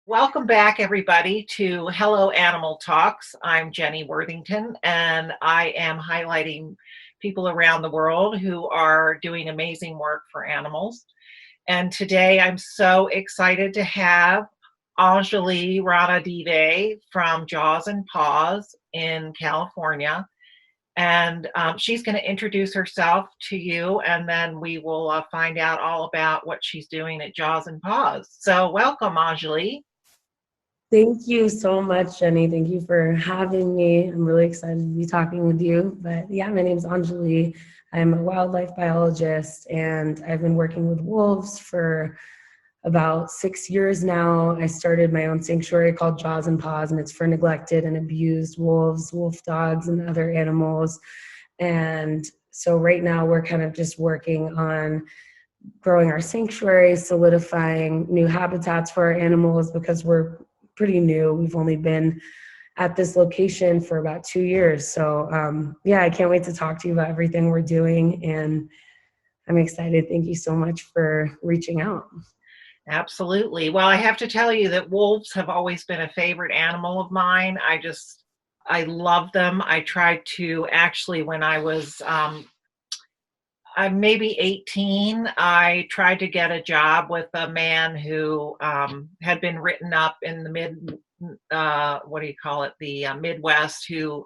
Welcome back, everybody, to Hello Animal Talks. I'm Jenny Worthington, and I am highlighting people around the world who are doing amazing work for animals. And today I'm so excited to have Anjali Ranadive from Jaws and Paws in California. And she's going to introduce herself to you, and then we will find out all about what she's doing at Jaws and Paws. So, welcome, Anjali. Thank you so much, Jenny. Thank you for having me. I'm really excited to be talking with you. But yeah, my name is Anjali. I'm a wildlife biologist, and I've been working with wolves for about 6 years now. I started my own sanctuary called Jaws and Paws, and it's for neglected and abused wolves, wolf dogs, and other animals. And so right now we're kind of just working on growing our sanctuary, solidifying new habitats for our animals because we're pretty new. We've only been at this location for about 2 years. So yeah, I can't wait to talk to you about everything we're doing, and I'm excited. Thank you so much for reaching out. Absolutely. Well, I have to tell you that wolves have always been a favorite animal of mine. I love them. I tried to actually, when I was I'm maybe 18, I tried to get a job with a man who had been written up in the what do you call it, the Midwest, who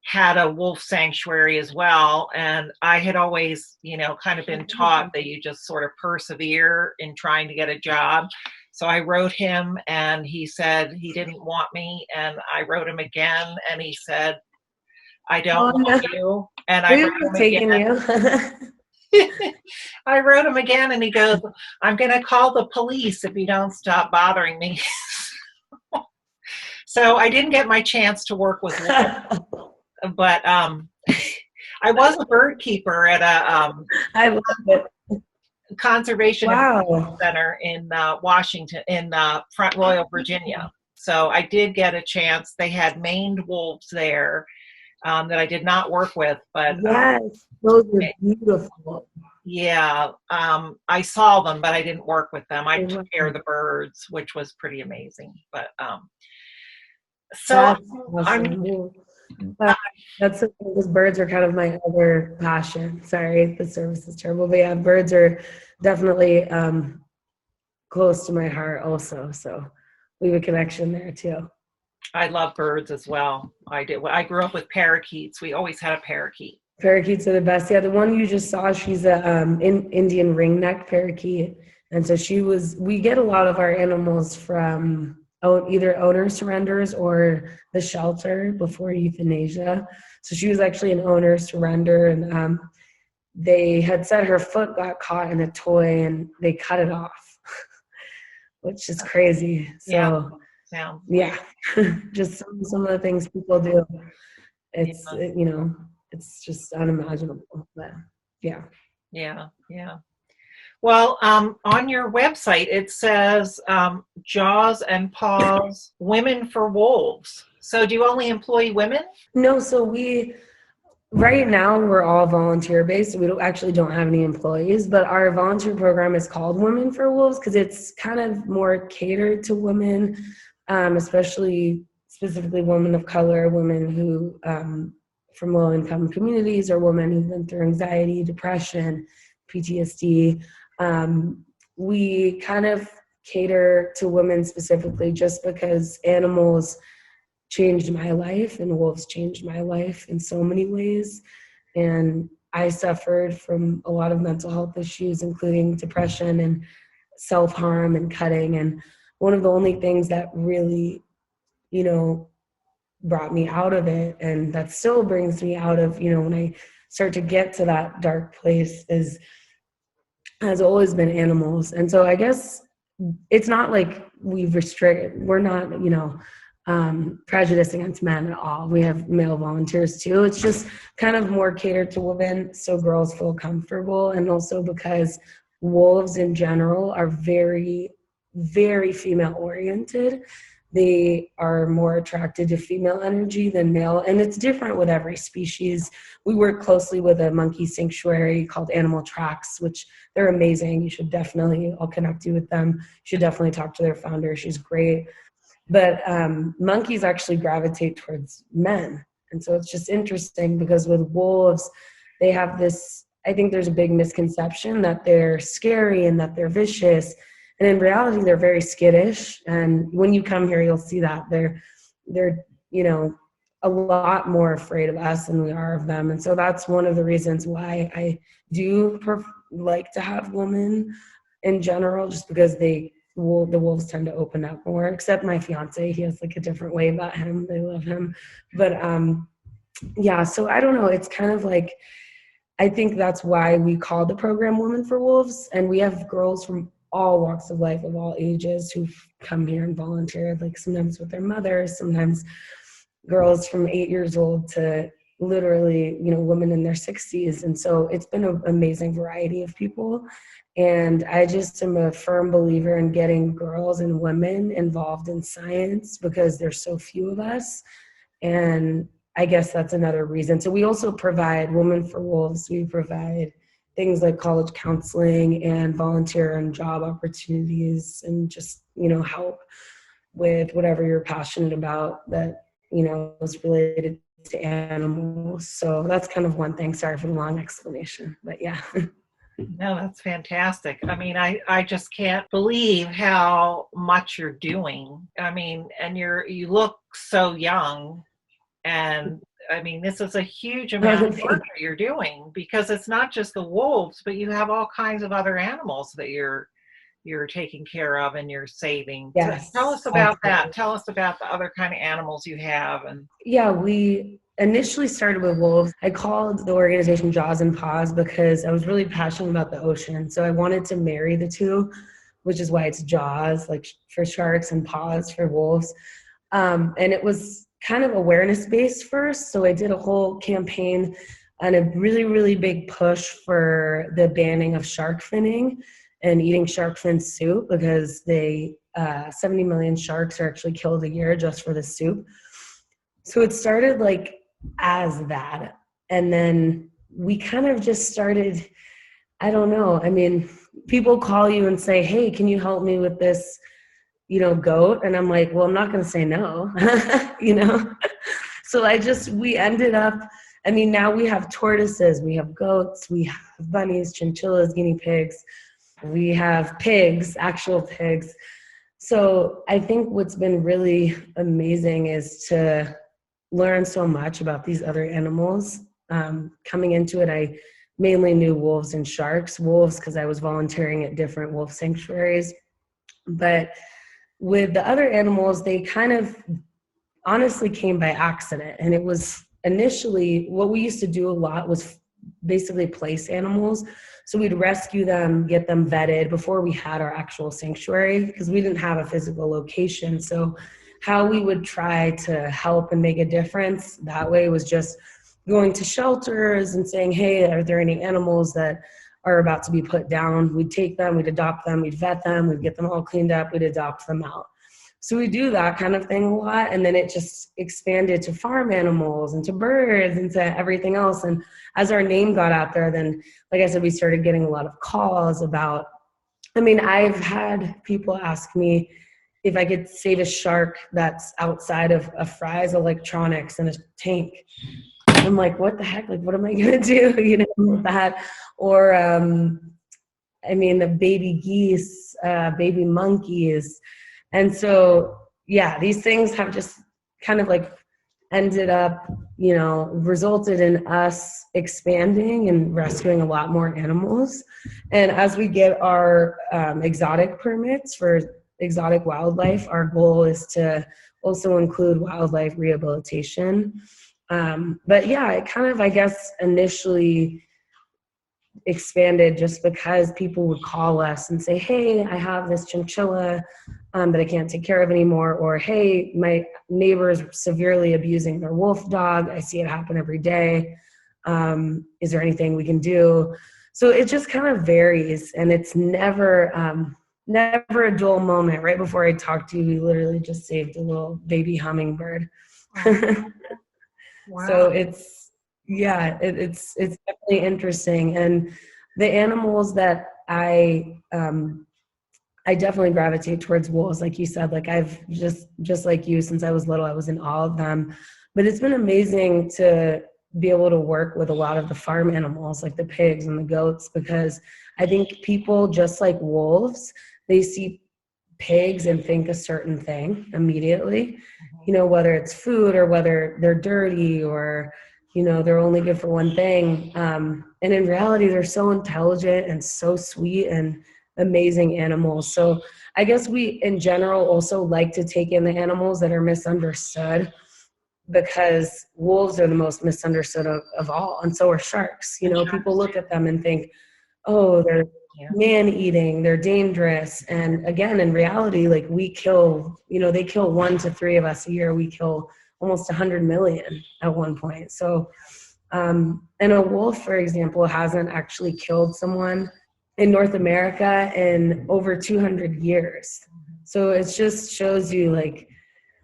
had a wolf sanctuary as well. And I had always, kind of been taught that you just sort of persevere in trying to get a job. So I wrote him, and he said he didn't want me. And I wrote him again, and he said, I don't Oh, no. want you. And I We wrote were him taking again. you. I wrote him again, and he goes, I'm going to call the police if you don't stop bothering me. So I didn't get my chance to work with wolves, but I was a bird keeper at a I love it. conservation Wow. center in Washington, in Front Royal, Virginia. So I did get a chance. They had maned wolves there that I did not work with, but Yes, those are beautiful. yeah, I saw them, but I didn't work with them. I took care of the birds, which was pretty amazing. But so That's I'm awesome. Uh, that's those birds are kind of my other passion. Sorry, the service is terrible, but yeah, birds are definitely close to my heart also. So we have a connection there too. I love birds as well. I did. I grew up with parakeets. We always had a parakeet. Parakeets are the best. Yeah, the one you just saw, she's a Indian ringneck parakeet, and so she was. We get a lot of our animals from either owner surrenders or the shelter before euthanasia. So she was actually an owner surrender, and they had said her foot got caught in a toy, and they cut it off, which is crazy. Yeah, So sounds yeah, just some of the things people do. It's yeah, it's just unimaginable. But yeah. yeah, yeah. Well, on your website it says Jaws and Paws Women for Wolves. So do you only employ women? No, so we right now we're all volunteer based. So we don't have any employees, but our volunteer program is called Women for Wolves because it's kind of more catered to women, especially specifically women of color, women who from low income communities, or women who've been through anxiety, depression, PTSD. We kind of cater to women specifically just because animals changed my life and wolves changed my life in so many ways. And I suffered from a lot of mental health issues, including depression and self-harm and cutting. And one of the only things that really, you know, brought me out of it, and that still brings me out of, when I start to get to that dark place, has always been animals. And so I guess it's not like we're not, prejudiced against men at all. We have male volunteers too. It's just kind of more catered to women so girls feel comfortable. And also because wolves in general are very, very female oriented. they are more attracted to female energy than male. And it's different with every species. We work closely with a monkey sanctuary called Animal Tracks, which they're amazing. You should definitely, I'll connect you with them. You should definitely talk to their founder. She's great. But monkeys actually gravitate towards men. And so it's just interesting because with wolves, they have this, I think there's a big misconception that they're scary and that they're vicious. And in reality, they're very skittish. And when you come here, you'll see that they're, you know, a lot more afraid of us than we are of them. And so that's one of the reasons why I do like to have women in general, just because the wolves tend to open up more, except my fiance. He has like a different way about him. They love him. But yeah, so I don't know. It's kind of like, I think that's why we call the program Women for Wolves. And we have girls from all walks of life, of all ages, who've come here and volunteered, like sometimes with their mothers, sometimes girls from 8 years old to literally, you know, women in their 60s. And so it's been an amazing variety of people. And I just am a firm believer in getting girls and women involved in science because there's so few of us. And I guess that's another reason. So we also provide Women for Wolves. We provide things like college counseling and volunteer and job opportunities and just, you know, help with whatever you're passionate about that, you know, is related to animals. So that's kind of one thing. Sorry for the long explanation, but yeah. No, that's fantastic. I mean, I just can't believe how much you're doing. I mean, and you look so young. And I mean, this is a huge amount of work that you're doing because it's not just the wolves, but you have all kinds of other animals that you're taking care of and you're saving. Yes. Tell us about that. Tell us about the other kind of animals you have. And yeah, we initially started with wolves. I called the organization Jaws Paws because I was really passionate about the ocean. So I wanted to marry the two, which is why it's Jaws, like for sharks, and Paws for wolves. And it was kind of awareness based first. So I did a whole campaign and a really, really big push for the banning of shark finning and eating shark fin soup because 70 million sharks are actually killed a year just for the soup. So it started like as that. And then we kind of just started, I don't know. I mean, people call you and say, hey, can you help me with this, you know, goat? And I'm like, well, I'm not going to say no, you know? So we ended up, I mean, now we have tortoises, we have goats, we have bunnies, chinchillas, guinea pigs, we have pigs, actual pigs. So I think what's been really amazing is to learn so much about these other animals. Coming into it, I mainly knew wolves and sharks. Wolves because I was volunteering at different wolf sanctuaries. But with the other animals, they kind of honestly came by accident. And it was initially, what we used to do a lot was basically place animals. So we'd rescue them, get them vetted before we had our actual sanctuary because we didn't have a physical location. So how we would try to help and make a difference that way was just going to shelters and saying, hey, are there any animals that are about to be put down? We'd take them, we'd adopt them, we'd vet them, we'd get them all cleaned up, we'd adopt them out. So we do that kind of thing a lot. And then it just expanded to farm animals and to birds and to everything else. And as our name got out there, then, like I said, we started getting a lot of calls about, I mean, I've had people ask me if I could save a shark that's outside of a Fry's electronics in a tank. I'm like, what the heck? Like, what am I going to do? You know, with that. Or, I mean, the baby geese, baby monkeys. And so, yeah, these things have just kind of like ended up, you know, resulted in us expanding and rescuing a lot more animals. And as we get our exotic permits for exotic wildlife, our goal is to also include wildlife rehabilitation. But yeah, it kind of, I guess, initially expanded just because people would call us and say, hey, I have this chinchilla that I can't take care of anymore, or hey, my neighbor is severely abusing their wolf dog. I see it happen every day. Is there anything we can do? So it just kind of varies, and it's never never a dull moment. Right before I talked to you, we literally just saved a little baby hummingbird. Oh, So wow. it's, yeah, it's definitely interesting. And the animals that I definitely gravitate towards wolves, like you said. Like I've just like you, since I was little, I was in all of them. But it's been amazing to be able to work with a lot of the farm animals, like the pigs and the goats, because I think people, just like wolves, they see pigs and think a certain thing immediately, Mhm. whether it's food or whether they're dirty or, they're only good for one thing. And in reality, they're so intelligent and so sweet and amazing animals. So I guess we, in general, also like to take in the animals that are misunderstood, because wolves are the most misunderstood of all. And so are sharks. And People sharks look at them and think, oh, they're too. man eating, they're dangerous. And again, in reality, like we kill, they kill 1 to 3 of us a year. We kill almost 100 million at one point. So, and a wolf, for example, hasn't actually killed someone in North America in over 200 years. So it just shows you, like,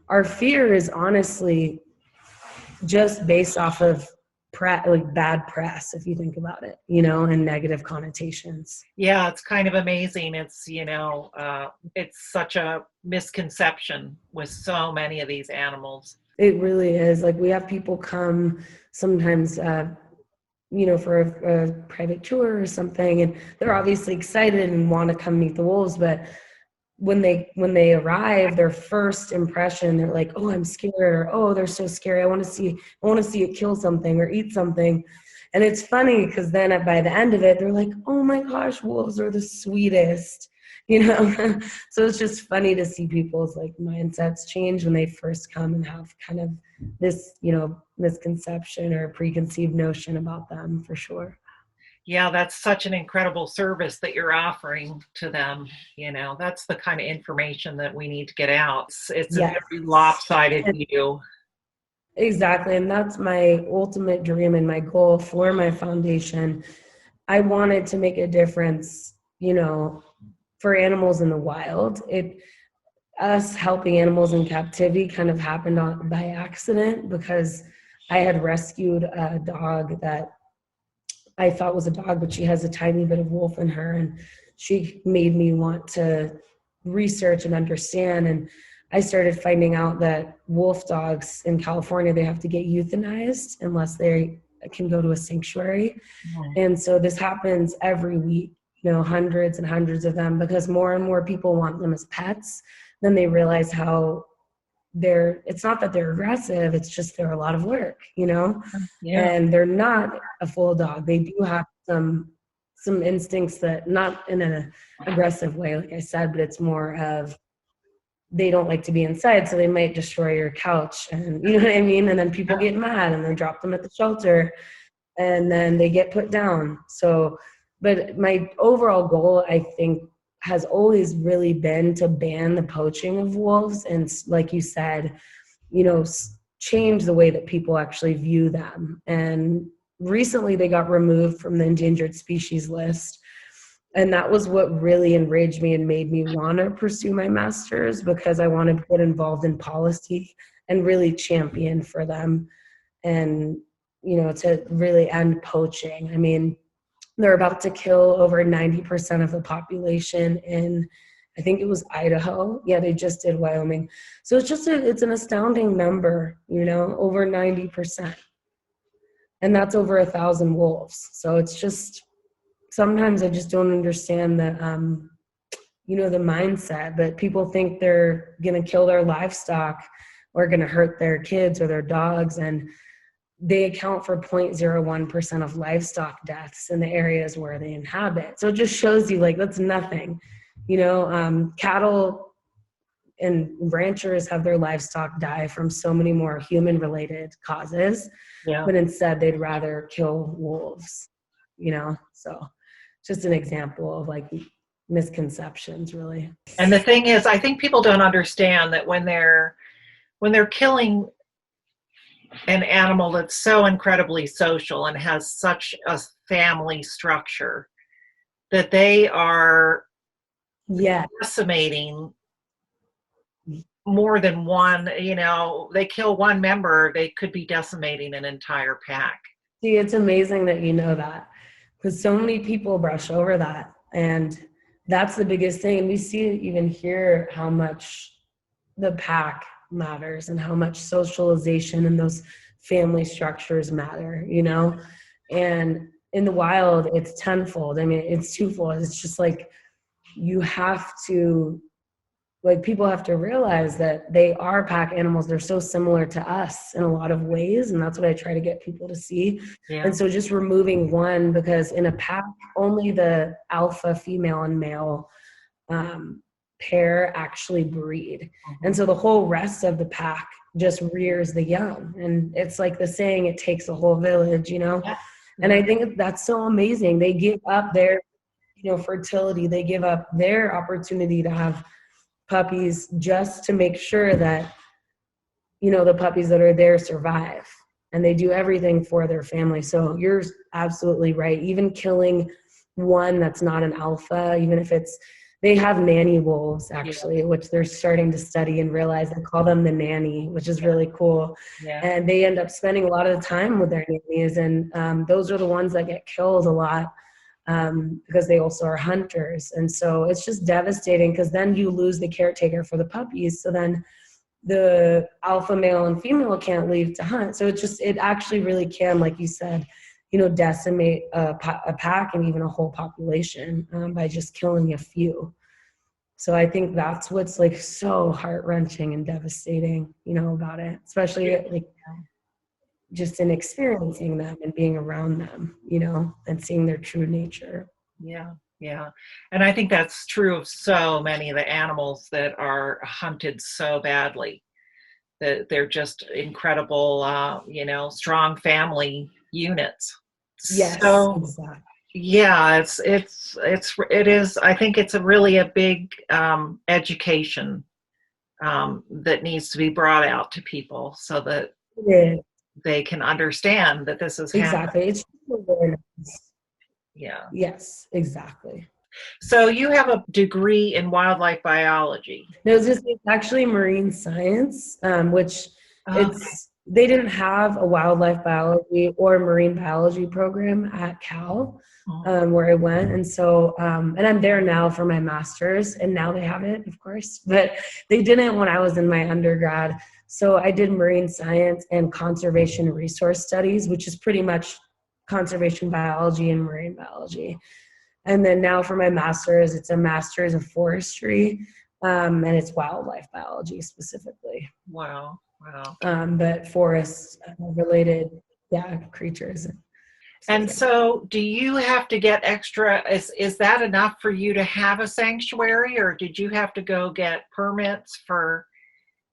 our fear is honestly just based off of like bad press, if you think about it, and negative connotations. Yeah, it's kind of amazing. It's such a misconception with so many of these animals. It really is. Like, we have people come sometimes, for a private tour or something, and they're obviously excited and want to come meet the wolves. But when they arrive, their first impression, they're like, "Oh, I'm scared," or "Oh, they're so scary. I want to see it kill something or eat something." And it's funny because then by the end of it, they're like, "Oh my gosh, wolves are the sweetest." So it's just funny to see people's, like, mindsets change when they first come and have kind of this, misconception or preconceived notion about them, for sure. Yeah, that's such an incredible service that you're offering to them. That's the kind of information that we need to get out. It's a Yes. very lopsided view. Exactly. And that's my ultimate dream and my goal for my foundation. I wanted to make a difference, for animals in the wild. Us helping animals in captivity kind of happened by accident, because I had rescued a dog that I thought was a dog, but she has a tiny bit of wolf in her. And she made me want to research and understand. And I started finding out that wolf dogs in California, they have to get euthanized unless they can go to a sanctuary. Mhm. And so this happens every week, hundreds and hundreds of them, because more and more people want them as pets. Then they realize how it's not that they're aggressive, it's just they're a lot of work, Yeah. and they're not a full dog. They do have some instincts, that not in an aggressive way, like I said, but it's more of, they don't like to be inside, so they might destroy your couch, and you know what I mean? And then people get mad and then drop them at the shelter, and then they get put down. So, but my overall goal, I think, has always really been to ban the poaching of wolves, and like you said, change the way that people actually view them. And recently they got removed from the endangered species list. And that was what really enraged me and made me want to pursue my master's, because I wanted to get involved in policy and really champion for them, and, to really end poaching. I mean, they're about to kill over 90% of the population in, I think it was Idaho. Yeah, they just did Wyoming. So it's an astounding number, over 90%. And that's over 1,000 wolves. So it's just, sometimes I just don't understand the mindset. But people think they're going to kill their livestock or going to hurt their kids or their dogs. And they account for 0.01% of livestock deaths in the areas where they inhabit. So it just shows you, like, that's nothing. Cattle and ranchers have their livestock die from so many more human-related causes, Yeah. but instead they'd rather kill wolves. So just an example of, like, misconceptions, really. And the thing is, I think people don't understand that when they're killing an animal that's so incredibly social and has such a family structure, that they are Yeah. decimating more than one, they kill one member, they could be decimating an entire pack. See, it's amazing that you know that, because so many people brush over that. And that's the biggest thing. And we see it even here, how much the pack matters and how much socialization and those family structures matter, And in the wild, it's tenfold. I mean, it's twofold. It's just like you have to, like, people have to realize that they are pack animals. They're so similar to us in a lot of ways, and that's what I try to get people to see. Yeah. And so just removing one, because in a pack, only the alpha female and male pair actually breed. And so the whole rest of the pack just rears the young. And it's like the saying, it takes a whole village, Yeah. And I think that's so amazing. They give up their, fertility. They give up their opportunity to have puppies just to make sure that, the puppies that are there survive. And they do everything for their family. So you're absolutely right. Even killing one that's not an alpha, even if they have nanny wolves, actually, which they're starting to study and realize. They call them the nanny, which is really cool. Yeah. And they end up spending a lot of the time with their nannies. And those are the ones that get killed a lot, because they also are hunters. And so it's just devastating, because then you lose the caretaker for the puppies. So then the alpha male and female can't leave to hunt. So it actually really can, like you said, decimate a pack and even a whole population by just killing a few. So I think that's what's like so heart-wrenching and devastating, about it, especially like just in experiencing them and being around them, and seeing their true nature. Yeah. Yeah. And I think that's true of so many of the animals that are hunted so badly, that they're just incredible, strong family units. Yes, So exactly. yeah, it is. I think it's a big education that needs to be brought out to people, so that they can understand that this is happening. Exactly. It's awareness. Yeah. Yes, exactly. So you have a degree in wildlife biology. No, it's actually marine science, which they didn't have a wildlife biology or marine biology program at Cal, where I went. And so, and I'm there now for my master's, and now they have it, of course, but they didn't when I was in my undergrad. So I did marine science and conservation resource studies, which is pretty much conservation biology and marine biology. And then now for my master's, it's a master's of forestry, and it's wildlife biology specifically. Wow. But forest related, creatures. And so do you have to get extra, is that enough for you to have a sanctuary, or did you have to go get permits for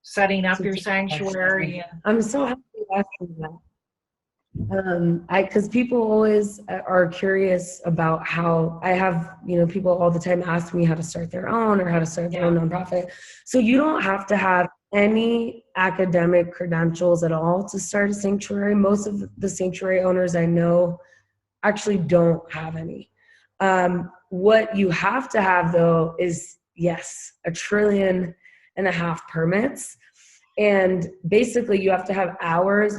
setting up your sanctuary? I'm so happy you asked me that. Because people always are curious about how I have, people all the time ask me how to start their own or how to start their own nonprofit. So you don't have to have any academic credentials at all to start a sanctuary. Most of the sanctuary owners I know actually don't have any. What you have to have, though, is, yes, 1.5 trillion permits. And basically you have to have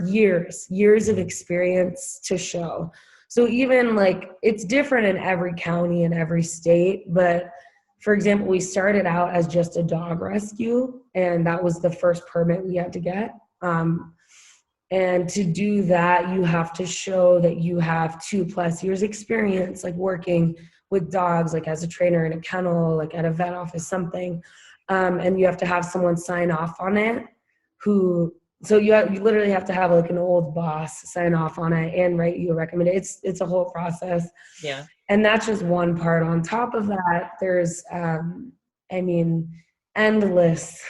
years of experience to show. So even like, it's different in every county and every state, but for example, we started out as just a dog rescue, and that was the first permit we had to get. And to do that, you have to show that you have 2+ years experience, like working with dogs, like as a trainer in a kennel, like at a vet office, something. And you have to have someone sign off on it. So you literally have to have like an old boss sign off on it and write you a recommendation. It's a whole process. Yeah. And that's just one part. On top of that, there's, endless.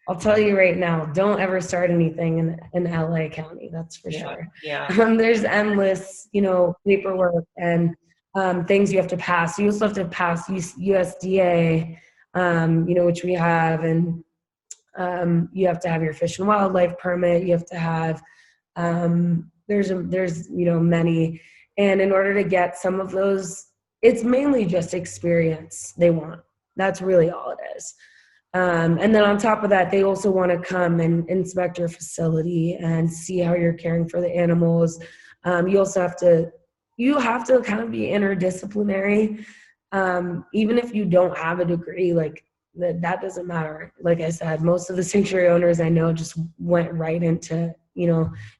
I'll tell you right now, don't ever start anything in LA County. That's for sure. Yeah. There's endless, paperwork and things you have to pass. You also have to pass USDA, which we have, and you have to have your fish and wildlife permit. You have to have, there's many. And in order to get some of those, it's mainly just experience they want. That's really all it is. And then on top of that, they also want to come and inspect your facility and see how you're caring for the animals. You also have to kind of be interdisciplinary. Even if you don't have a degree, like that doesn't matter. Like I said, most of the sanctuary owners I know just went right into,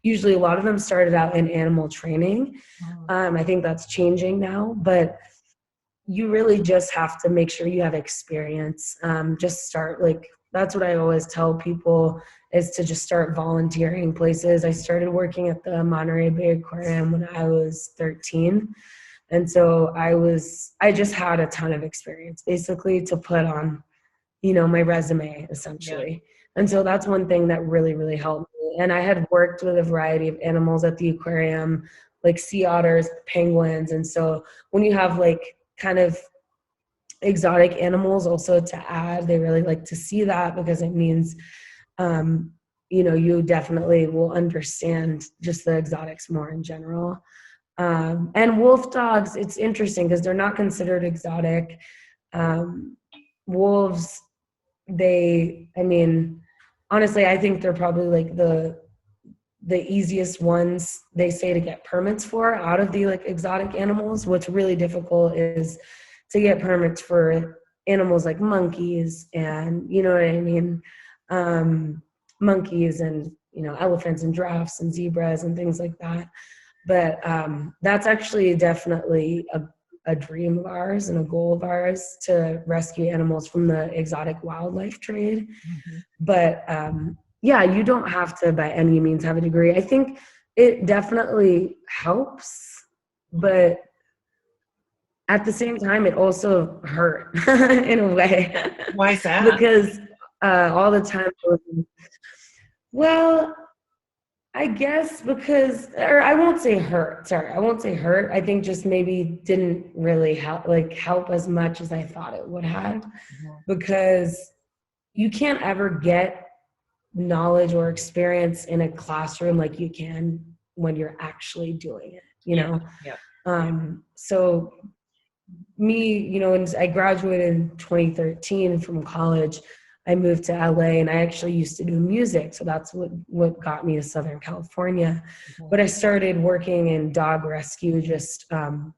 usually a lot of them started out in animal training. I think that's changing now, but you really just have to make sure you have experience. Just start, like, that's what I always tell people, is to just start volunteering places. I started working at the Monterey Bay Aquarium when I was 13. And so I just had a ton of experience basically to put on, my resume essentially. Yeah. And so that's one thing that really, really helped me. And I had worked with a variety of animals at the aquarium, like sea otters, penguins. And so when you have like kind of exotic animals also to add, they really like to see that, because it means, you definitely will understand just the exotics more in general. And wolf dogs, it's interesting because they're not considered exotic. Wolves, honestly, I think they're probably like the easiest ones, they say, to get permits for out of the like exotic animals. What's really difficult is to get permits for animals like monkeys and, you know what I mean? Monkeys and, elephants and giraffes and zebras and things like that. But that's actually definitely a dream of ours and a goal of ours, to rescue animals from the exotic wildlife trade. Mm-hmm. But yeah, you don't have to by any means have a degree. I think it definitely helps, but at the same time, it also hurt in a way. Why is that? Because all the time, well, I guess because, or I won't say hurt. Sorry, I won't say hurt. I think just maybe didn't really help as much as I thought it would have, because you can't ever get knowledge or experience in a classroom like you can when you're actually doing it, know? Yeah. So me, and I graduated in 2013 from college. I moved to LA, and I actually used to do music. So that's what got me to Southern California. Mm-hmm. But I started working in dog rescue just on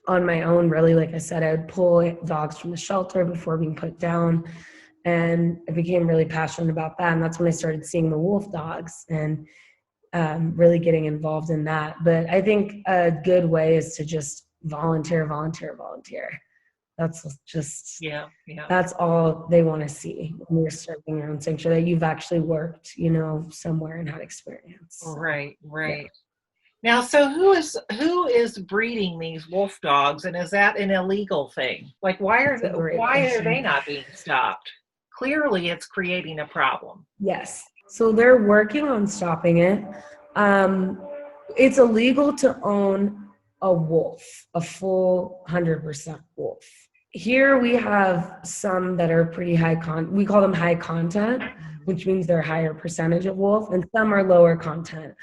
my own, really. Like I said, I would pull dogs from the shelter before being put down. And I became really passionate about that. And that's when I started seeing the wolf dogs and really getting involved in that. But I think a good way is to just volunteer. That's just, that's all they want to see when you're serving your own sanctuary, that you've actually worked, somewhere and had experience. So, right. Yeah. Now, so who is breeding these wolf dogs, and is that an illegal thing? Like, why are they not being stopped? Clearly, it's creating a problem. Yes. So they're working on stopping it. It's illegal to own a wolf, a full 100% wolf. Here we have some that are pretty we call them high content, which means they're higher percentage of wolf, and some are lower content.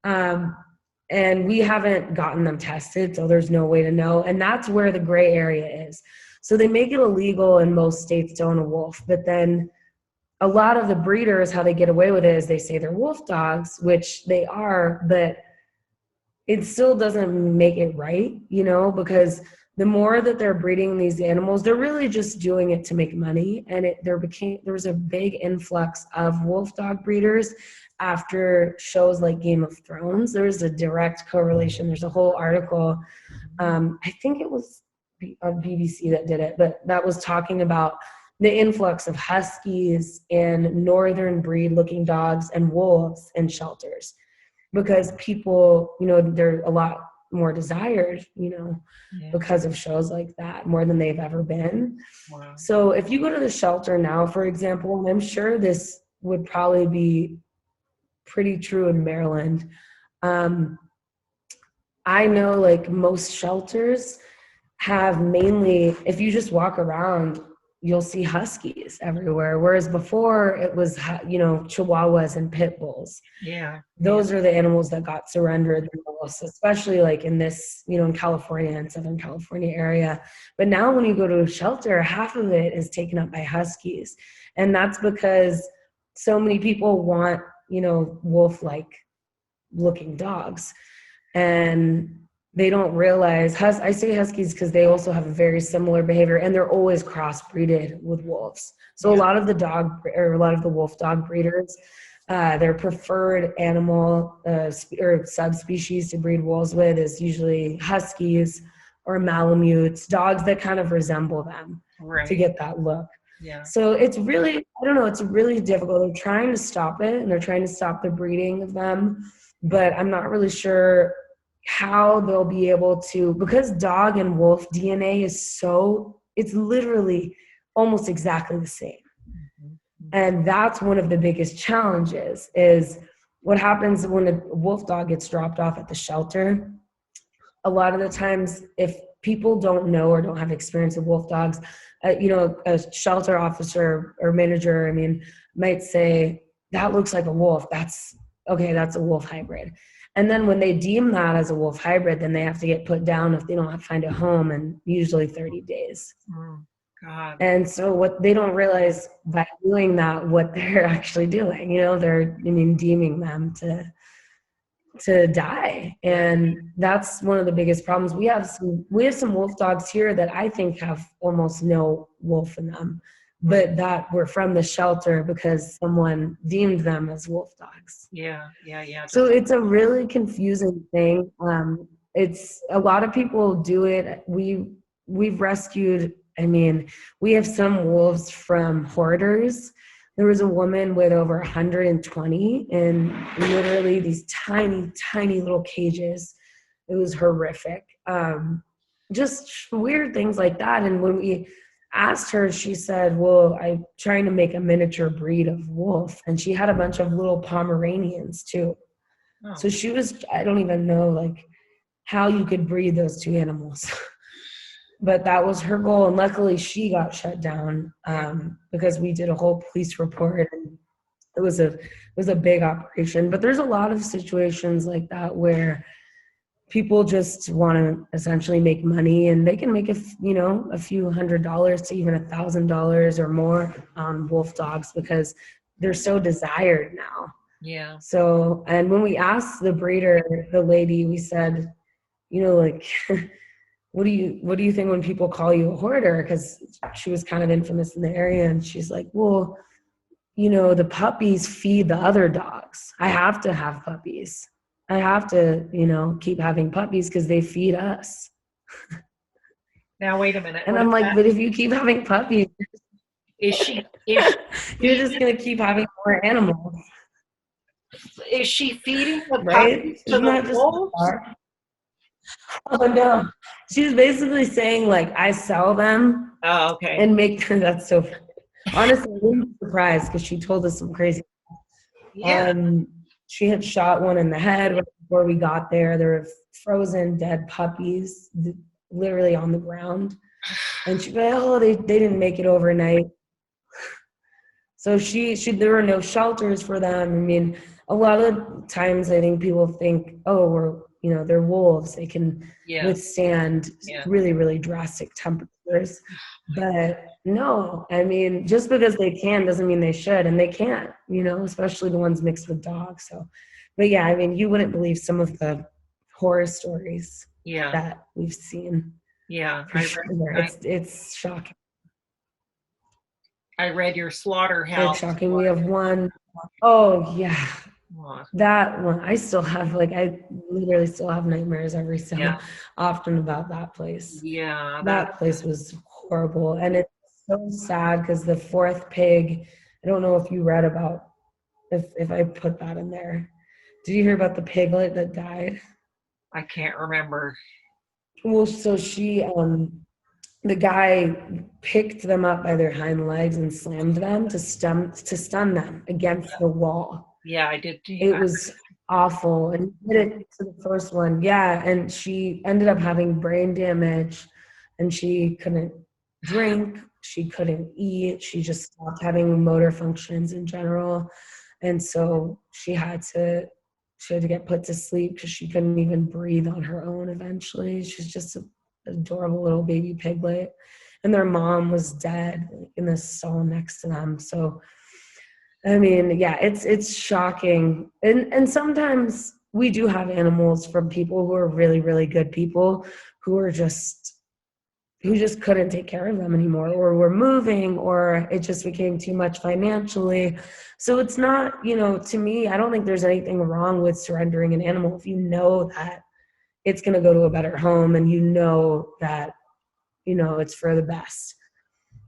And we haven't gotten them tested, so there's no way to know. And that's where the gray area is. So they make it illegal in most states to own a wolf, but then a lot of the breeders, how they get away with it is they say they're wolf dogs, which they are, but it still doesn't make it right, because the more that they're breeding these animals, they're really just doing it to make money. And there was a big influx of wolf dog breeders after shows like Game of Thrones. There was a direct correlation. There's a whole article. I think it was on BBC that did it, but that was talking about the influx of huskies and northern breed looking dogs and wolves in shelters, because people, they're a lot more desired, because of shows like that, more than they've ever been. Wow. So if you go to the shelter now, for example, and I'm sure this would probably be pretty true in Maryland. I know like most shelters have mainly, if you just walk around, you'll see huskies everywhere. Whereas before it was, Chihuahuas and pit bulls. Yeah. Those are the animals that got surrendered the most, especially like in this, in California and Southern California area. But now when you go to a shelter, half of it is taken up by huskies. And that's because so many people want, wolf-like looking dogs. And they don't realize, I say huskies because they also have a very similar behavior, and they're always crossbreeded with wolves. So a lot of the wolf dog breeders, their preferred animal or subspecies to breed wolves with is usually huskies or malamutes, dogs that kind of resemble them to get that look. Yeah. So it's really, I don't know, it's really difficult. They're trying to stop it, and they're trying to stop the breeding of them, but I'm not really sure how they'll be able to, because dog and wolf DNA is it's literally almost exactly the same. And that's one of the biggest challenges, is what happens when a wolf dog gets dropped off at the shelter. A lot of the times, if people don't know or don't have experience with wolf dogs, a shelter officer or manager, might say, that looks like a wolf. That's a wolf hybrid. And then when they deem that as a wolf hybrid, then they have to get put down if they don't find a home in usually 30 days. Oh, God. And so what they don't realize by doing that, what they're actually doing, they're deeming them to die. And that's one of the biggest problems. We have some wolf dogs here that I think have almost no wolf in them, but that were from the shelter because someone deemed them as wolf dogs. Yeah. So it's a really confusing thing. It's a lot of people do it. We've rescued, we have some wolves from Hoarders. There was a woman with over 120 in literally these tiny, tiny little cages. It was horrific. Just weird things like that. And when we asked her, she said, well, I'm trying to make a miniature breed of wolf. And she had a bunch of little Pomeranians too. Oh. So she was, I don't even know how you could breed those two animals. But that was her goal. And luckily she got shut down because we did a whole police report, and it was a big operation. But there's a lot of situations like that where people just want to essentially make money, and they can make a few $100s to even $1,000 or more on wolf dogs because they're so desired now. Yeah. So, and when we asked the breeder, the lady, we said, what do you think when people call you a hoarder? Because she was kind of infamous in the area, and she's like, well, the puppies feed the other dogs. I have to have puppies. I have to, keep having puppies because they feed us. Now, wait a minute. And I'm like, but if you keep having puppies, you're just going to keep having more animals. Is she feeding the puppies to the wolves? Oh, no. She was basically saying, I sell them. Oh, okay. And make them, that's so funny. Honestly, we were surprised because she told us some crazy stuff. Yeah. She had shot one in the head right before we got there. There were frozen dead puppies literally on the ground. And she'd be like, oh, they didn't make it overnight. So there were no shelters for them. A lot of times I think people think, oh, they're wolves. They can withstand really, really drastic temperatures. But no, just because they can doesn't mean they should, and they can't, especially the ones mixed with dogs. So, but yeah, you wouldn't believe some of the horror stories that we've seen. Yeah, it's shocking. I read your slaughterhouse. It's shocking. We have one. Oh yeah. That one, I still have, I literally still have nightmares every so often about that place. Yeah. That place was horrible. And it's so sad because the fourth pig, I don't know if you read about, if I put that in there. Did you hear about the piglet that died? I can't remember. Well, so the guy picked them up by their hind legs and slammed them to stun them against the wall. Yeah, I did. It was awful. And he did it to the first one. Yeah, and she ended up having brain damage, and she couldn't drink. She couldn't eat. She just stopped having motor functions in general. And so she had to get put to sleep because she couldn't even breathe on her own eventually. She's just an adorable little baby piglet. And their mom was dead in the stall next to them. So, I mean, yeah, it's shocking. And sometimes we do have animals from people who are really, really good people who just couldn't take care of them anymore, or were moving, or it just became too much financially. So it's not, to me, I don't think there's anything wrong with surrendering an animal if you know that it's going to go to a better home and you know that, it's for the best.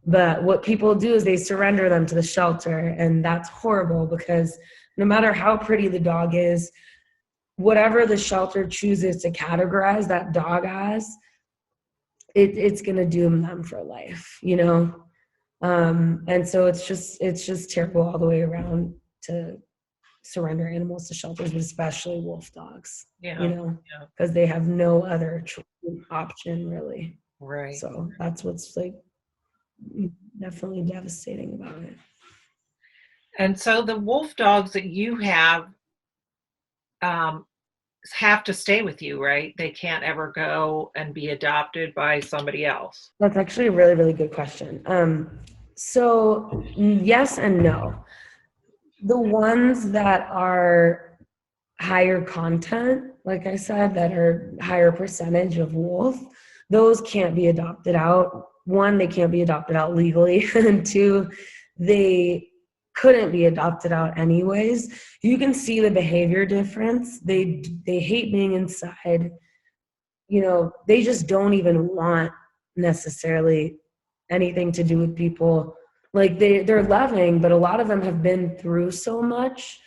But what people do is they surrender them to the shelter, and that's horrible because no matter how pretty the dog is, whatever the shelter chooses to categorize that dog as, it's going to doom them for life, and so it's just terrible all the way around to surrender animals to shelters, but especially wolf dogs, because they have no other option really. Right. So that's what's like definitely devastating about it. And so the wolf dogs that you have to stay with you, right? They can't ever go and be adopted by somebody else. That's actually a really, really good question. So yes and no. The ones that are higher content, like I said, that are higher percentage of wolf, those can't be adopted out. One, they can't be adopted out legally, and two, they couldn't be adopted out anyways. You can see the behavior difference. They hate being inside. They just don't even want necessarily anything to do with people. Like they're loving, but a lot of them have been through so much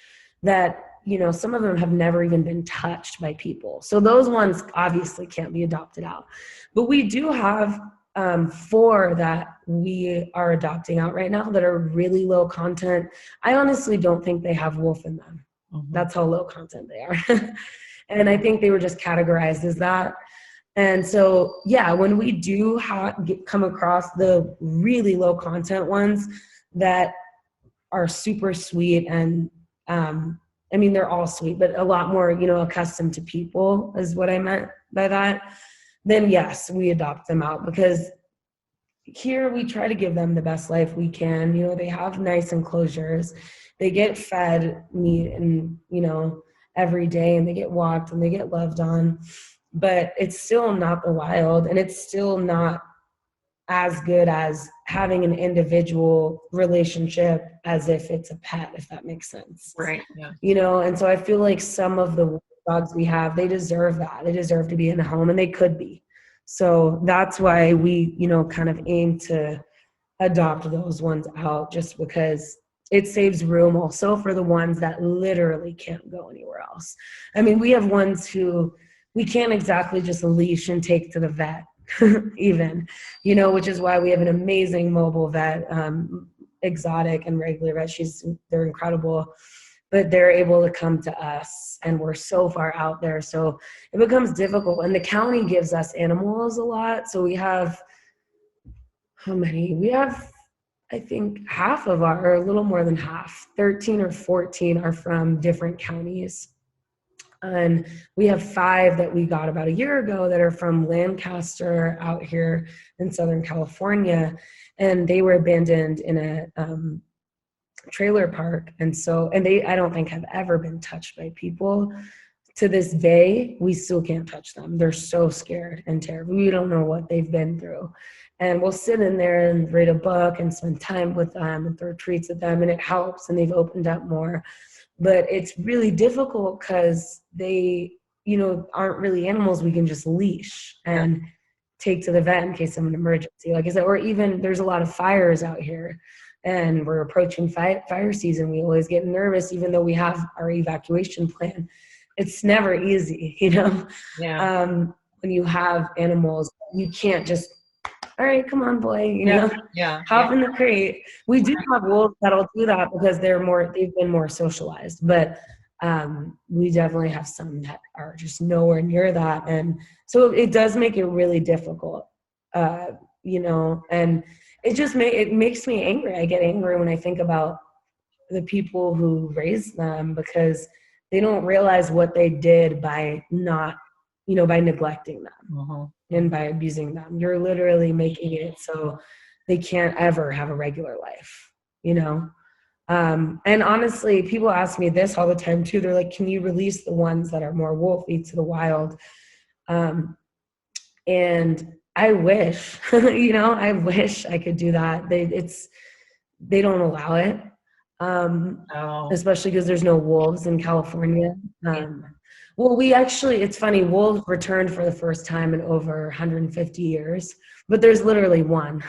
that, some of them have never even been touched by people. So those ones obviously can't be adopted out. But we do have 4 that we are adopting out right now that are really low content. I honestly don't think they have wolf in them. Mm-hmm. That's how low content they are. And I think they were just categorized as that. And so, yeah, when we do come across the really low content ones that are super sweet and, they're all sweet, but a lot more, accustomed to people is what I meant by that. Then yes, we adopt them out because here we try to give them the best life we can. They have nice enclosures. They get fed meat and, every day, and they get walked and they get loved on. But it's still not the wild, and it's still not as good as having an individual relationship as if it's a pet, if that makes sense. Right. Yeah. And so I feel like some of the dogs we have, they deserve that. They deserve to be in a home, and they could be. So that's why we, kind of aim to adopt those ones out, just because it saves room also for the ones that literally can't go anywhere else. We have ones who we can't exactly just leash and take to the vet even, which is why we have an amazing mobile vet, exotic and regular vet. They're incredible, but they're able to come to us, and we're so far out there. So it becomes difficult, and the county gives us animals a lot. So we have, how many? We have, I think or a little more than half, 13 or 14 are from different counties. And we have 5 that we got about a year ago that are from Lancaster out here in Southern California. And they were abandoned in a trailer park. And they, I don't think, have ever been touched by people. To this day, we still can't touch them. They're so scared and terrified. We don't know what they've been through. And we'll sit in there and read a book and spend time with them and throw treats at them, and it helps, and they've opened up more. But it's really difficult because they, aren't really animals we can just leash and take to the vet in case of an emergency. Like I said, or even there's a lot of fires out here, and we're approaching fire season. We always get nervous, even though we have our evacuation plan. It's never easy, Yeah. When you have animals, you can't just, all right, come on, boy, hop in the crate. We do have wolves that'll do that because they've been more socialized, but we definitely have some that are just nowhere near that. And so it does make it really difficult, and it makes me angry. I get angry when I think about the people who raised them, because they don't realize what they did by not, by neglecting them and by abusing them. You're literally making it so they can't ever have a regular life, And honestly, people ask me this all the time too. They're like, can you release the ones that are more wolfy to the wild? And I wish, I wish I could do that. They don't allow it. Especially because there's no wolves in California. Well, it's funny, wolves returned for the first time in over 150 years, but there's literally one.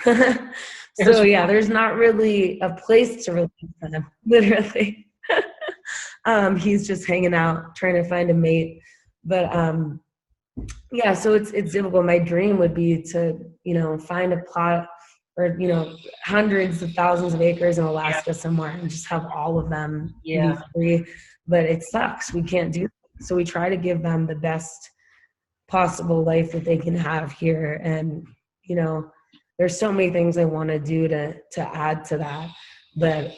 So yeah, there's not really a place to release them, literally. He's just hanging out, trying to find a mate. But yeah, so it's difficult. My dream would be to, find a plot or, hundreds of thousands of acres in Alaska somewhere and just have all of them be free. But it sucks. We can't do that. So we try to give them the best possible life that they can have here. And, there's so many things I want to do to add to that. But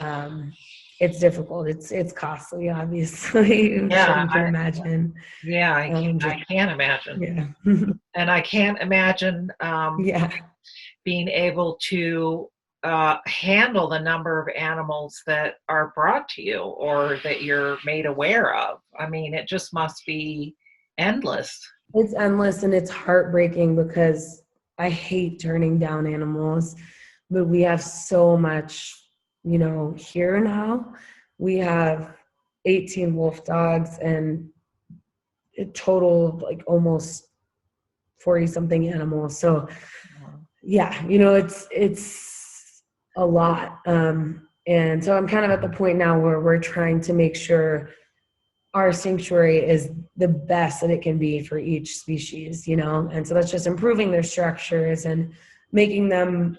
it's difficult. It's costly, obviously. You can imagine. Yeah, I can't imagine. Yeah. And I can't imagine being able to handle the number of animals that are brought to you or that you're made aware of. I mean, it just must be endless. It's endless, and it's heartbreaking because I hate turning down animals, but we have so much, here now. We have 18 wolf dogs and a total of like almost 40 something animals. So yeah, it's a lot. And so I'm kind of at the point now where we're trying to make sure our sanctuary is the best that it can be for each species, and so that's just improving their structures and making them,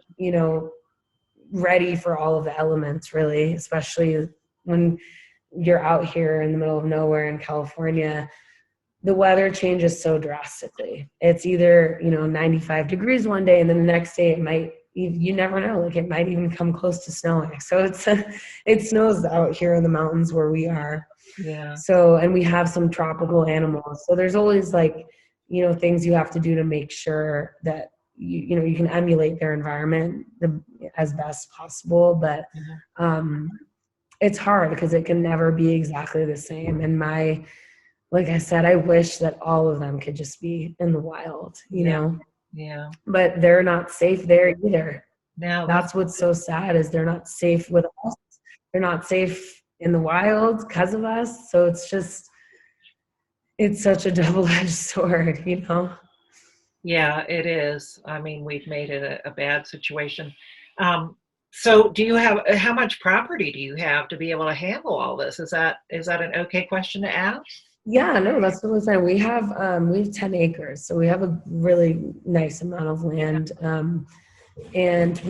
ready for all of the elements, really, especially when you're out here in the middle of nowhere in California. The weather changes so drastically. It's either, 95 degrees one day, and then the next day it might, you never know, like it might even come close to snowing. So it snows out here in the mountains where we are. Yeah. So, and we have some tropical animals. So there's always things you have to do to make sure that you can emulate their environment as best possible. But it's hard because it can never be exactly the same. And like I said, I wish that all of them could just be in the wild, know? Yeah. But they're not safe there either. No. That's what's so sad, is they're not safe with us. They're not safe in the wild because of us. So it's such a double-edged sword, Yeah, it is. I mean, we've made it a bad situation. So do you have, how much property do you have to be able to handle all this? Is that an okay question to ask? Yeah, no, that's what I'm saying. We have 10 acres, so we have a really nice amount of land. And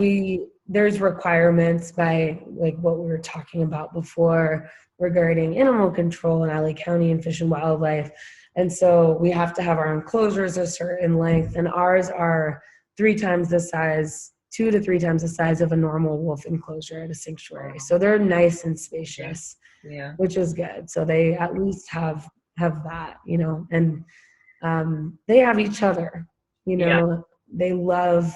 there's requirements by like what we were talking about before regarding animal control in LA County and Fish and Wildlife. And so we have to have our enclosures a certain length, and ours are 2 to 3 times the size of a normal wolf enclosure at a sanctuary. So they're nice and spacious, which is good. So they at least have that, and they have each other, they love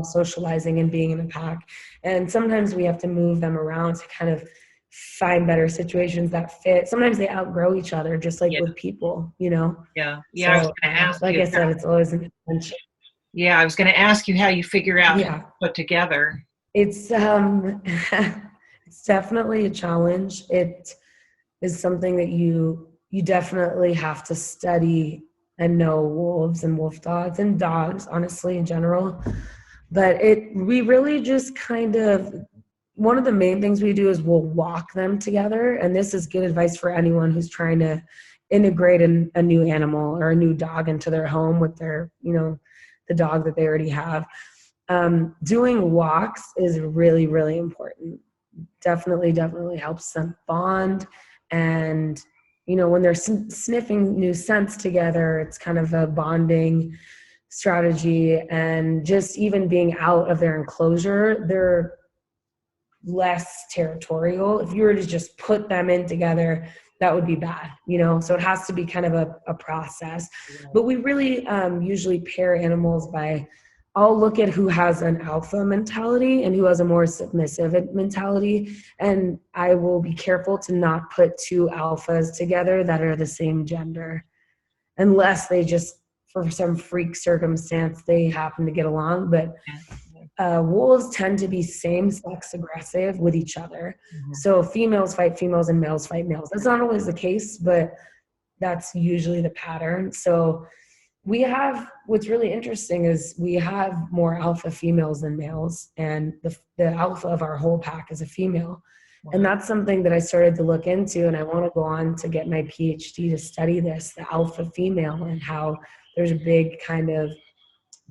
socializing and being in a pack. And sometimes we have to move them around to kind of find better situations that fit. Sometimes they outgrow each other, just like with people, Yeah. So, I was going to ask like I said, it's always an adventure. Yeah, I was going to ask you how you figure out how to put together. It's it's definitely a challenge. It is something that you definitely have to study and know wolves and wolf dogs and dogs, honestly, in general. But we really just kind of, one of the main things we do is we'll walk them together. And this is good advice for anyone who's trying to integrate a new animal or a new dog into their home with their, the dog that they already have. Doing walks is really, really important. Definitely helps them bond. And, when they're sniffing new scents together, it's kind of a bonding strategy, and just even being out of their enclosure, they're less territorial. If you were to just put them in together, that would be bad, you know? So it has to be kind of a process. But we really usually pair animals by, I'll look at who has an alpha mentality and who has a more submissive mentality. And I will be careful to not put two alphas together that are the same gender, unless they just, for some freak circumstance, they happen to get along. But wolves tend to be same-sex aggressive with each other. So females fight females and males fight males. That's not always the case, but that's usually the pattern. So we have, what's really interesting is we have more alpha females than males, and the alpha of our whole pack is a female. And that's something that I started to look into, and I want to go on to get my PhD to study this, the alpha female, and how there's a big kind of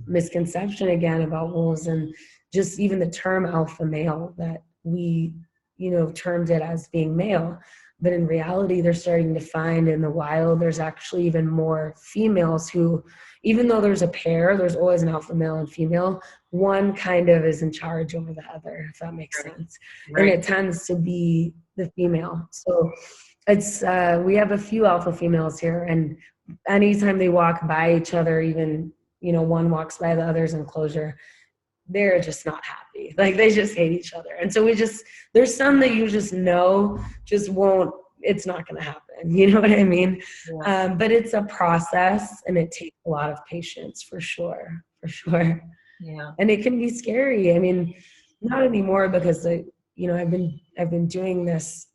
misconception again about wolves, and just even the term alpha male, that we, you know, termed it as being male. But in reality, they're starting to find in the wild, there's actually even more females who, even though there's a pair, there's always an alpha male and female, one kind of is in charge over the other, if that makes sense. And it tends to be the female. So it's, we have a few alpha females here, and anytime they walk by each other, even, you know, one walks by the other's enclosure, they're just not happy. Like, they just hate each other. And so we just, there's some that you just know just won't, it's not going to happen. You know what I mean? But it's a process, and it takes a lot of patience, for sure. For sure. Yeah. And it can be scary. I mean, not anymore, because you know, I've been doing this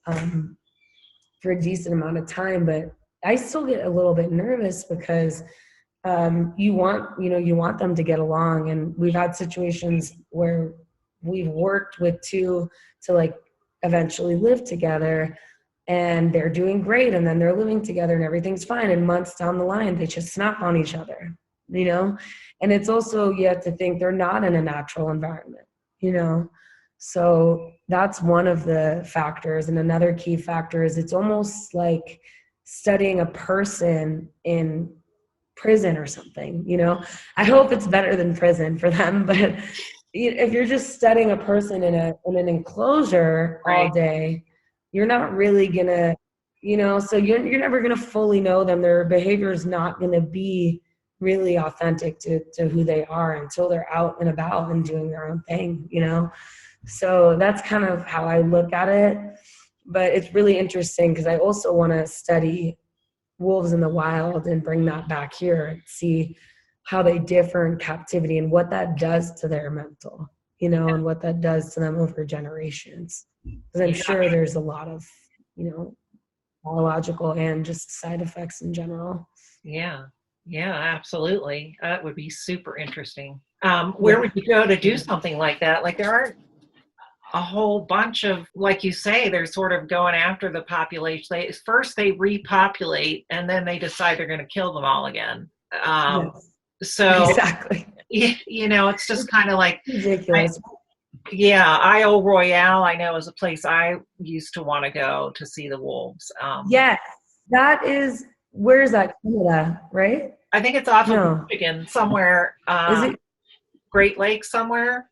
for a decent amount of time, but I still get a little bit nervous, because you want them to get along. And we've had situations where we've worked with two to like eventually live together, and they're doing great, and then they're living together and everything's fine, and months down the line they just snap on each other, you know. And it's also, you have to think they're not in a natural environment, you know. So that's one of the factors. And another key factor is it's almost like studying a person in prison or something, you know. I hope it's better than prison for them, but if you're just studying a person in an enclosure all day, you're not really gonna, you know, so you're never gonna fully know them. Their behavior is not gonna be really authentic to who they are until they're out and about and doing their own thing, you know. So that's kind of how I look at it. But it's really interesting, because I also want to study wolves in the wild and bring that back here and see how they differ in captivity and what that does to their mental, you know, and what that does to them over generations. Because I'm sure there's a lot of, you know, biological and just side effects in general. Yeah, absolutely. That would be super interesting. Where would you go to do something like that? Like, there aren't a whole bunch of, like you say, they're sort of going after the population. First they repopulate, and then they decide they're going to kill them all again. So exactly, you know, it's just kind of like ridiculous. Isle Royale, I know, is a place I used to want to go to see the wolves. Yes, that is, where is that? Canada, right? I think it's off of Michigan somewhere. Is it Great Lakes somewhere?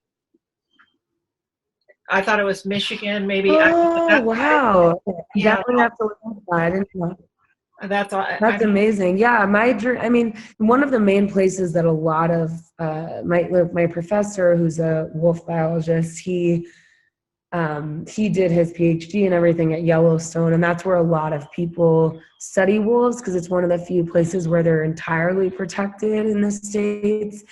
I thought it was Michigan, maybe. Oh, wow. Yeah. Definitely have to look at that. I didn't know. That's amazing. Yeah, I mean, one of the main places that a lot of my professor, who's a wolf biologist, he did his PhD and everything at Yellowstone, and that's where a lot of people study wolves, because it's one of the few places where they're entirely protected in the States.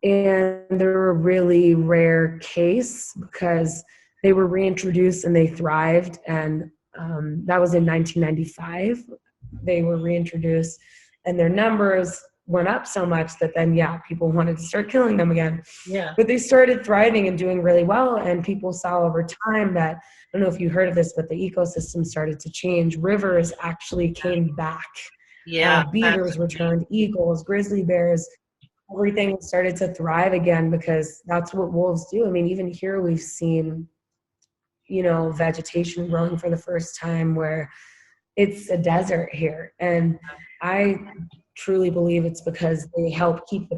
And they're a really rare case, because they were reintroduced and they thrived. And that was in 1995. They were reintroduced, and their numbers went up so much that then, people wanted to start killing them again. Yeah. But they started thriving and doing really well. And people saw over time that, I don't know if you heard of this, but the ecosystem started to change. Rivers actually came back. Yeah. Beavers returned, eagles, grizzly bears. Everything started to thrive again, because that's what wolves do. I mean, even here we've seen, you know, vegetation growing for the first time, where it's a desert here. And I truly believe it's because they help keep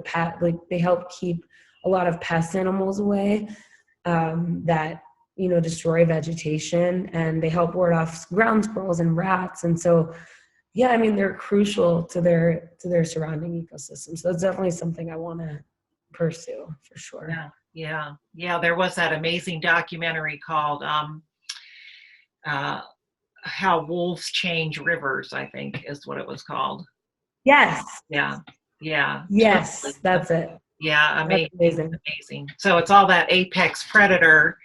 they help keep a lot of pest animals away, that, you know, destroy vegetation, and they help ward off ground squirrels and rats. And so, yeah, I mean, they're crucial to their surrounding ecosystem. So it's definitely something I want to pursue for sure. Yeah. There was that amazing documentary called How Wolves Change Rivers, I think is what it was called. Yes. Yeah. Yes, Totally. that's it. Yeah, That's amazing. So it's all that apex predator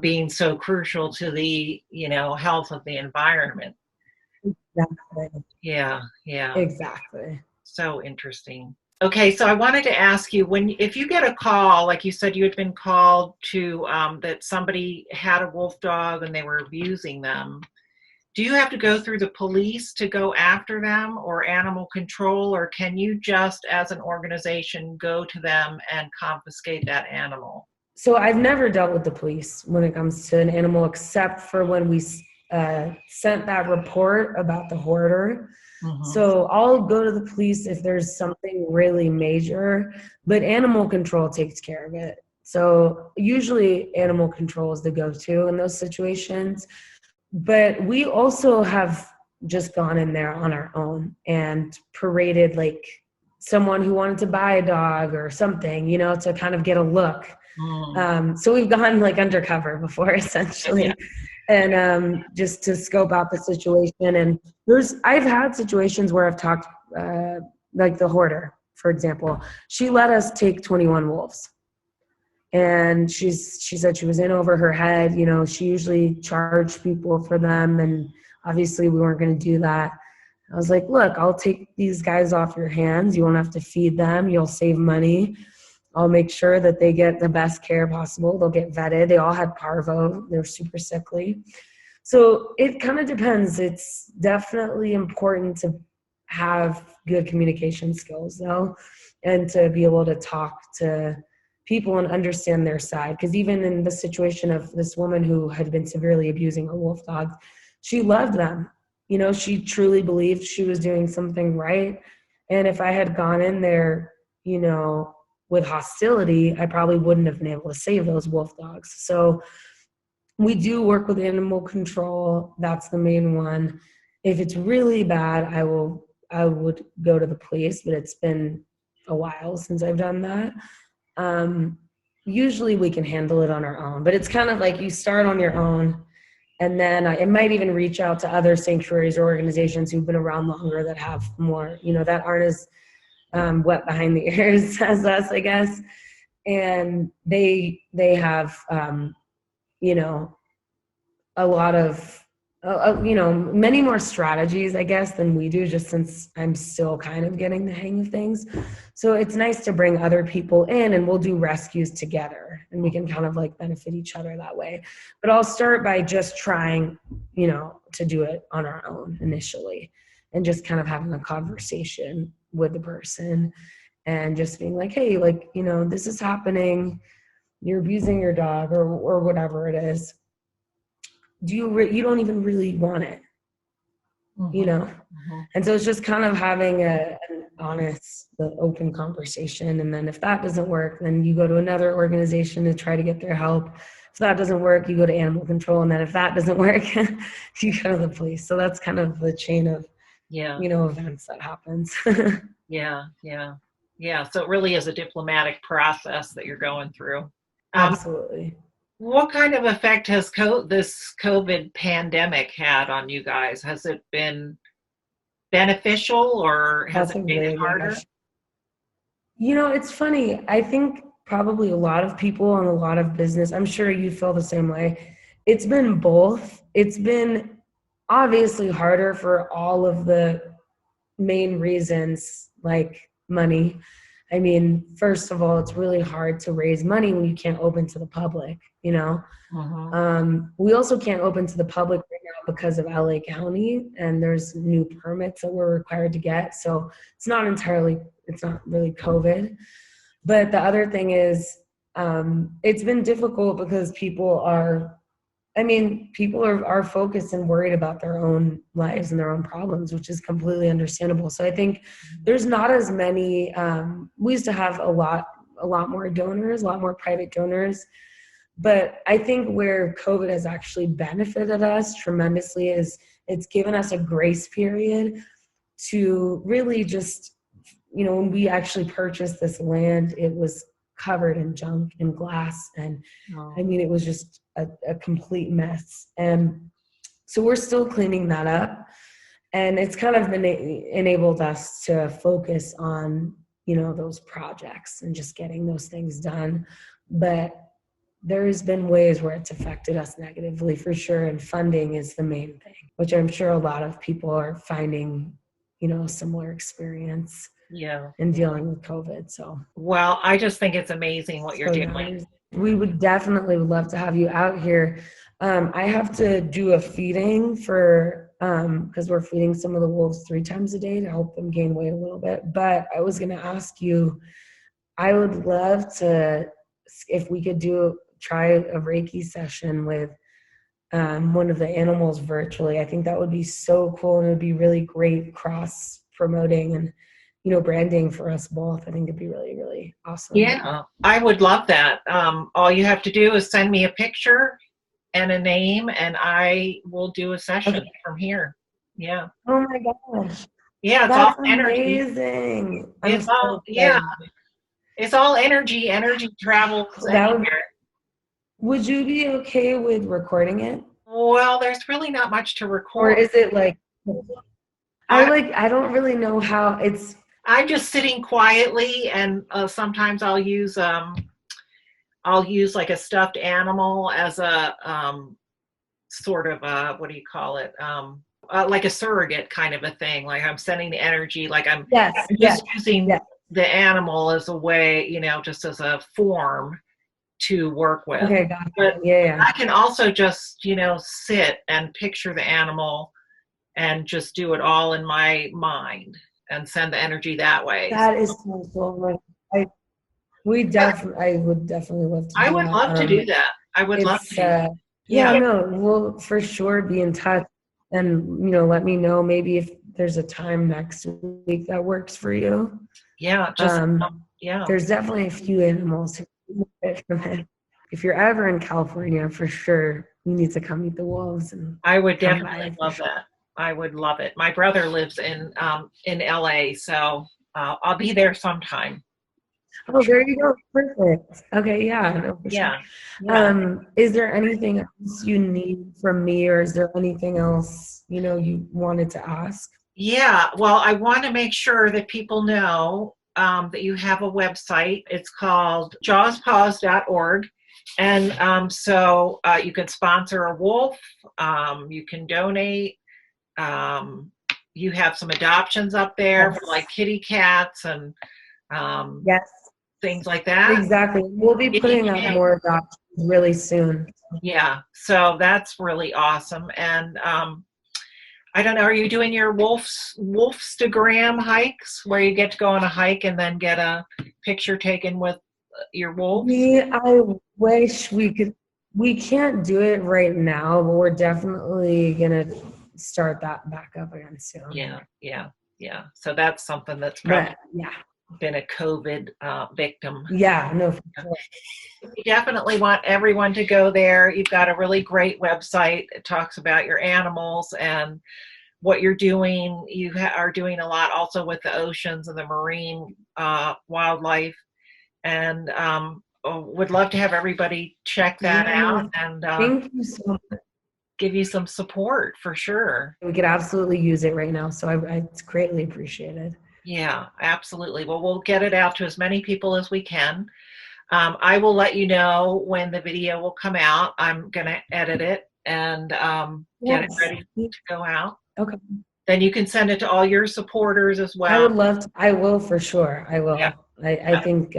being so crucial to the, you know, health of the environment. Exactly. Yeah. Exactly. So interesting. Okay, so I wanted to ask you, if you get a call, like you said, you had been called to that somebody had a wolf dog and they were abusing them. Do you have to go through the police to go after them, or animal control, or can you just, as an organization, go to them and confiscate that animal? So I've never dealt with the police when it comes to an animal, except for when we sent that report about the hoarder. Mm-hmm. So I'll go to the police if there's something really major, but animal control takes care of it. So usually animal control is the go-to in those situations. But we also have just gone in there on our own and paraded like someone who wanted to buy a dog or something, you know, to kind of get a look. So we've gone like undercover before, essentially. Yeah. And just to scope out the situation. And I've had situations where I've talked, like the hoarder, for example. She let us take 21 wolves. And she said she was in over her head. You know, she usually charged people for them, and obviously we weren't going to do that. I was like, look, I'll take these guys off your hands. You won't have to feed them. You'll save money. I'll make sure that they get the best care possible. They'll get vetted. They all had parvo. They're super sickly. So it kind of depends. It's definitely important to have good communication skills, though, and to be able to talk to people and understand their side. Because even in the situation of this woman who had been severely abusing her wolf dogs, she loved them. You know, she truly believed she was doing something right. And if I had gone in there, you know, with hostility, I probably wouldn't have been able to save those wolf dogs. So we do work with animal control. That's the main one. If it's really bad, I would go to the police, but it's been a while since I've done that. Usually we can handle it on our own, but it's kind of like you start on your own, and then it might even reach out to other sanctuaries or organizations who've been around longer that have more, you know, that aren't as wet behind the ears as us, I guess. And they have, you know, a lot of, you know, many more strategies, I guess, than we do, just since I'm still kind of getting the hang of things. So it's nice to bring other people in, and we'll do rescues together, and we can kind of like benefit each other that way. But I'll start by just trying, you know, to do it on our own initially, and just kind of having a conversation with the person and just being like, hey, like, you know, this is happening. You're abusing your dog or whatever it is. You don't even really want it, you know? And so it's just kind of having an honest, open conversation. And then if that doesn't work, then you go to another organization to try to get their help. If that doesn't work, you go to animal control. And then if that doesn't work, you go to the police. So that's kind of the chain of, you know, events that happens. Yeah. So it really is a diplomatic process that you're going through. Absolutely. What kind of effect has this COVID pandemic had on you guys? Has it been beneficial, or has it made it harder? You know, it's funny. I think probably a lot of people and a lot of business, I'm sure you feel the same way. It's been both. It's been obviously harder for all of the main reasons, like money. I mean, first of all, it's really hard to raise money when you can't open to the public, you know? We also can't open to the public right now because of LA County, and there's new permits that we're required to get. So it's not really COVID. But the other thing is, it's been difficult because people are I mean, people are focused and worried about their own lives and their own problems, which is completely understandable. So I think there's not as many, we used to have a lot more donors, a lot more private donors. But I think where COVID has actually benefited us tremendously is it's given us a grace period to really just, when we actually purchased this land, it was covered in junk and glass. And I mean, it was just a complete mess. And so we're still cleaning that up. And it's kind of enabled us to focus on, those projects and just getting those things done. But there's been ways where it's affected us negatively for sure. And funding is the main thing, which I'm sure a lot of people are finding, similar experience. Yeah. And dealing with COVID. So, well, I just think it's amazing what you're doing. We would definitely love to have you out here. I have to do a feeding for, because we're feeding some of the wolves 3 times a day to help them gain weight a little bit. But I was going to ask you, I would love to, if we could try a Reiki session with one of the animals virtually. I think that would be so cool, and it would be really great cross promoting and branding for us both. I think it'd be really, really awesome. Yeah, I would love that. All you have to do is send me a picture and a name, and I will do a session from here. Yeah. Oh my gosh. Yeah, it's That's all energy. Amazing. It's all It's all energy. Energy travels anywhere. Would you be okay with recording it? Well, there's really not much to record. Or is it like I don't really know how it's. I'm just sitting quietly, and sometimes I'll use like a stuffed animal as a sort of what do you call it? Like a surrogate kind of a thing. Like I'm sending the energy, like I'm just using the animal as a way, just as a form to work with. Okay, got it. But yeah. I can also just, sit and picture the animal and just do it all in my mind and send the energy that way. That is so cool. I would definitely love to do that. I would love to do that. I would love to. We'll for sure be in touch, and let me know maybe if there's a time next week that works for you. Yeah, there's definitely a few animals who benefit from it. If you're ever in California, for sure you need to come meet the wolves. And I would definitely love that. I would love it. My brother lives in LA, so I'll be there sometime. Oh, there you go. Perfect. Okay, yeah. No, for sure. Is there anything else you need from me, or is there anything else, you wanted to ask? Yeah, well, I want to make sure that people know that you have a website. It's called jawspaws.org. And so you can sponsor a wolf. You can donate. You have some adoptions up there for like kitty cats and things like that. Exactly. We'll be putting up more adoptions really soon. Yeah. So that's really awesome. And I don't know, are you doing your Wolfstagram hikes where you get to go on a hike and then get a picture taken with your wolves? I wish we could. We can't do it right now, but we're definitely going to start that back up again soon. Yeah. So that's something that's probably been a COVID victim. Yeah, no, for sure. We definitely want everyone to go there. You've got a really great website. It talks about your animals and what you're doing. You are doing a lot also with the oceans and the marine wildlife. And would love to have everybody check that out and thank you so much. Give you some support for sure. We could absolutely use it right now, so it's greatly appreciated. Yeah, absolutely. Well, we'll get it out to as many people as we can. I will let you know when the video will come out. I'm going to edit it and get it ready to go out. Okay. Then you can send it to all your supporters as well. I would love to. I will for sure. I will. Yeah. I think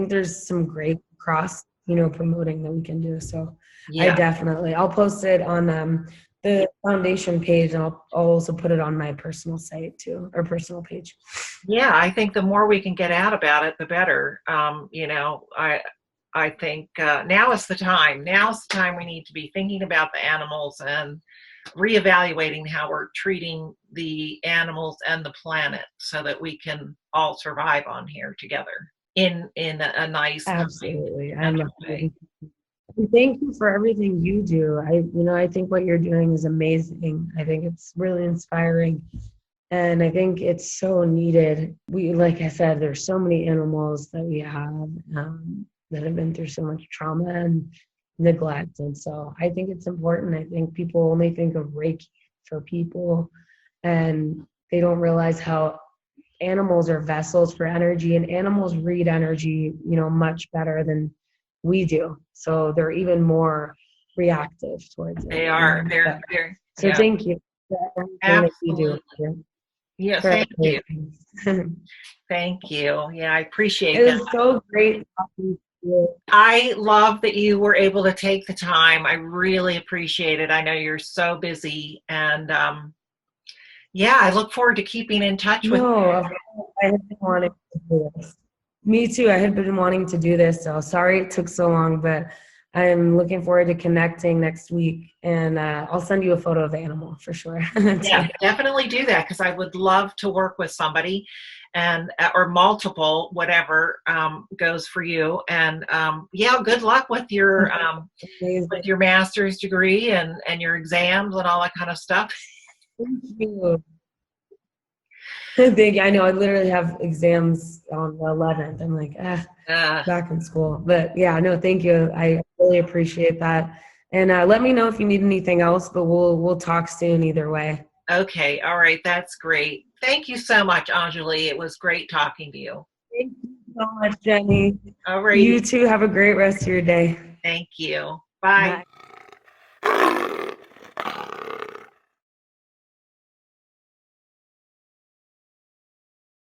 there's some great cross, promoting that we can do. So I'll post it on the foundation page, and I'll also put it on my personal site too, or personal page. Yeah, I think the more we can get out about it, the better. I think now is the time. Now's the time we need to be thinking about the animals and reevaluating how we're treating the animals and the planet so that we can all survive on here together in a nice, kind, Absolutely. gentle way. Thank you for everything you do. I think what you're doing is amazing. I think it's really inspiring. And I think it's so needed. Like I said, there's so many animals that we have that have been through so much trauma and neglect. And so I think it's important. I think people only think of Reiki for people, and they don't realize how animals are vessels for energy, and animals read energy, much better than we do. So they're even more reactive towards it. They are. They're. So Yeah. thank you for everything that you do. Absolutely. Yeah. For Thank you. everything. Thank you. Yeah, I appreciate It that. was so great talking to you. I love that you were able to take the time. I really appreciate it. I know you're so busy, and yeah, I look forward to keeping in touch with you. No, I had been wanting to do this. Me too. I had been wanting to do this. So sorry it took so long, but I'm looking forward to connecting next week, and I'll send you a photo of the animal for sure. Yeah, definitely do that, because I would love to work with somebody, and or multiple, whatever goes for you. And yeah, good luck with your master's degree and your exams and all that kind of stuff. Thank you. I know I literally have exams on the 11th. I'm like, back in school. But yeah, no, thank you. I really appreciate that. And let me know if you need anything else, but we'll talk soon either way. Okay. All right. That's great. Thank you so much, Anjali. It was great talking to you. Thank you so much, Jenny. All right. You too. Have a great rest of your day. Thank you. Bye. Bye.